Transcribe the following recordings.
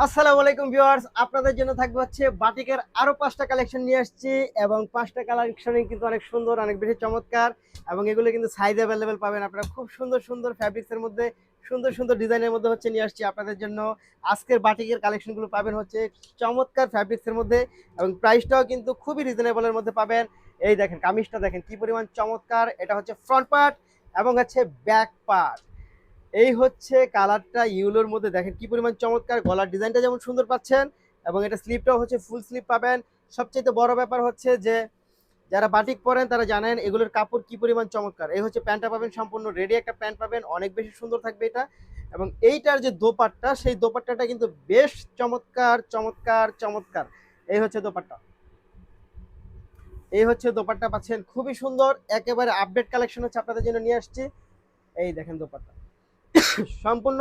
আসসালামু আলাইকুম ভিউয়ার্স, আপনাদের জন্য থাকবে হচ্ছে বাটিকের আরো 5টা কালেকশন নিয়ে আসছি এবং 5টা কালেকশনই কিন্তু অনেক সুন্দর, অনেক বেশি চমৎকার এবং এগুলো কিন্তু সাইজ অ্যাভেলেবেল পাবেন আপনারা। খুব সুন্দর সুন্দর ফ্যাব্রিক্সের মধ্যে, সুন্দর সুন্দর ডিজাইনের মধ্যে হচ্ছে নিয়ে আসছি আপনাদের জন্য। আজকের বাটিকের কালেকশনগুলো পাবেন হচ্ছে চমৎকার ফ্যাব্রিক্সের মধ্যে এবং প্রাইসটাও কিন্তু খুবই রিজনেবলের মধ্যে পাবেন। এই দেখেন কামিজটা দেখেন কি পরিমাণ চমৎকার, এটা হচ্ছে ফ্রন্ট পার্ট এবং হচ্ছে ব্যাক পার্ট। এই হচ্ছে কালারটা ইউলোর মধ্যে, দেখেন কি পরিমাণ চমৎকার, গলার ডিজাইনটা যেমন সুন্দর পাচ্ছেন এবং এটা স্লিপটাও হচ্ছে ফুল স্লিপ পাবেন। সবচেয়ে বড় ব্যাপার হচ্ছে যে যারা বাটিক পরেন তারা জানেন এগুলোর কাপড় কি পরিমাণ চমৎকার। এই হচ্ছে প্যান্টটা পাবেন, সম্পূর্ণ রেডি একটা প্যান্ট পাবেন, অনেক বেশি সুন্দর থাকবে এটা। এবং এইটার যে দোপাট্টা, সেই দোপাট্টাটা কিন্তু বেশ চমৎকার চমৎকার চমৎকার। এই হচ্ছে দোপাট্টা, এই হচ্ছে দোপাট্টা পাচ্ছেন, খুবই সুন্দর, একেবারে আপডেট কালেকশন হচ্ছে আপনাদের জন্য নিয়ে আসছি। এই দেখেন দোপাট্টা সম্পূর্ণ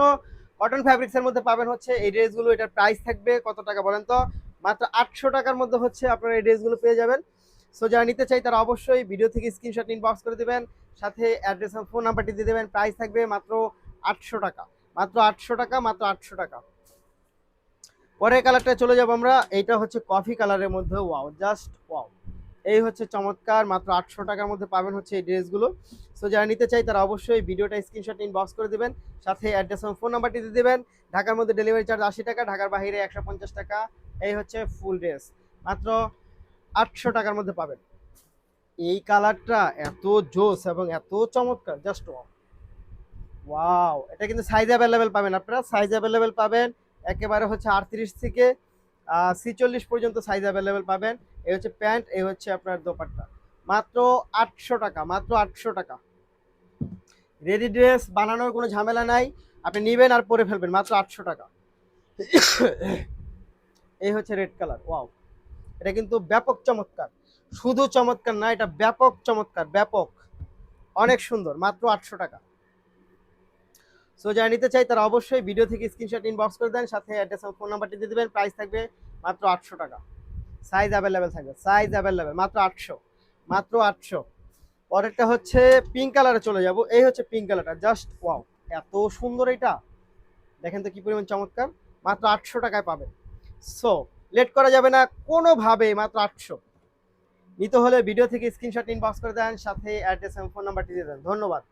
কটন ফ্যাব্রিক্স এর মধ্যে পাবেন হচ্ছে এই ড্রেসগুলো। এটার প্রাইস থাকবে কত টাকা বলেন তো? মাত্র 800 টাকার মধ্যে হচ্ছে আপনারা এই ড্রেসগুলো পেয়ে যাবেন। সো যারা নিতে চাই তারা অবশ্যই ভিডিও থেকে স্ক্রিনশট ইনবক্স করে দেবেন, সাথে অ্যাড্রেস আর ফোন নাম্বারটি দিয়ে দেবেন। প্রাইস থাকবে মাত্র 800 টাকা, মাত্র 800 টাকা, মাত্র 800 টাকা। পরের কালারটা চলে যাবো আমরা, এইটা হচ্ছে কফি কালারের মধ্যে, ওয়াও জাস্ট ওয়াও। এই হচ্ছে চমৎকার, মাত্র 800 টাকার মধ্যে পাবেন হচ্ছে এই ড্রেসগুলো। সো যারা নিতে চাই তারা অবশ্যই ভিডিওটা স্ক্রিনশট ইনবক্স করে দেবেন, সাথে অ্যাড্রেস এবং ফোন নাম্বারটি দিয়ে দেবেন। ঢাকার মধ্যে ডেলিভারি চার্জ 80 টাকা, ঢাকার বাইরে 150 টাকা। এই হচ্ছে ফুল ড্রেস, মাত্র 800 টাকার মধ্যে পাবেন। এই কালারটা এত জোস এবং এত চমৎকার, জাস্ট ওয়াও ওয়াও। এটা কিন্তু সাইজ অ্যাভেলেবেল পাবেন আপনারা, সাইজ অ্যাভেলেবেল পাবেন একেবারে হচ্ছে 38 থেকে 46 পর্যন্ত সাইজ অ্যাভেলেবেল পাবেন। এই হচ্ছে প্যান্ট, এই হচ্ছে আপনার দোপাট্টা, মাত্র 800 টাকা, মাত্র 800 টাকা। রেডি ড্রেস বানানোর কোনো ঝামেলা নাই, আপনি নেবেন আর পরে ফেলবেন, মাত্র 800 টাকা। এই হচ্ছে রেড কালার, ওয়াও। এটা কিন্তু ব্যাপক চমৎকার, শুধু চমৎকার না, এটা ব্যাপক চমৎকার, ব্যাপক অনেক সুন্দর, মাত্র 800 টাকা। সো যারা নিতে চাই তারা অবশ্যই ভিডিও থেকে স্ক্রিনশট ইনবক্স করে দেন, সাথে অ্যাড্রেস এবং ফোন নাম্বারটি দিয়ে দেবেন। প্রাইস থাকবে মাত্র 800 টাকা। সাইজ অ্যাভেলেবেল থাকবে, সাইজ অ্যাভেলেবেল, মাত্র 800, মাত্র 800। পরেরটা হচ্ছে পিঙ্ক কালারে চলে যাব। এই হচ্ছে পিঙ্ক কালারটা, জাস্ট ওয়াও, এত সুন্দর এটা, দেখেন তো কি পরিমাণ চমৎকার, মাত্র 800 টাকায় পাবেন। সো লেট করা যাবে না কোনোভাবে, মাত্র 800। নিতে হলে ভিডিও থেকে স্ক্রিনশট ইনবক্স করে দেন, সাথে অ্যাড্রেস এবং ফোন নাম্বারটি দিয়ে দেন। ধন্যবাদ।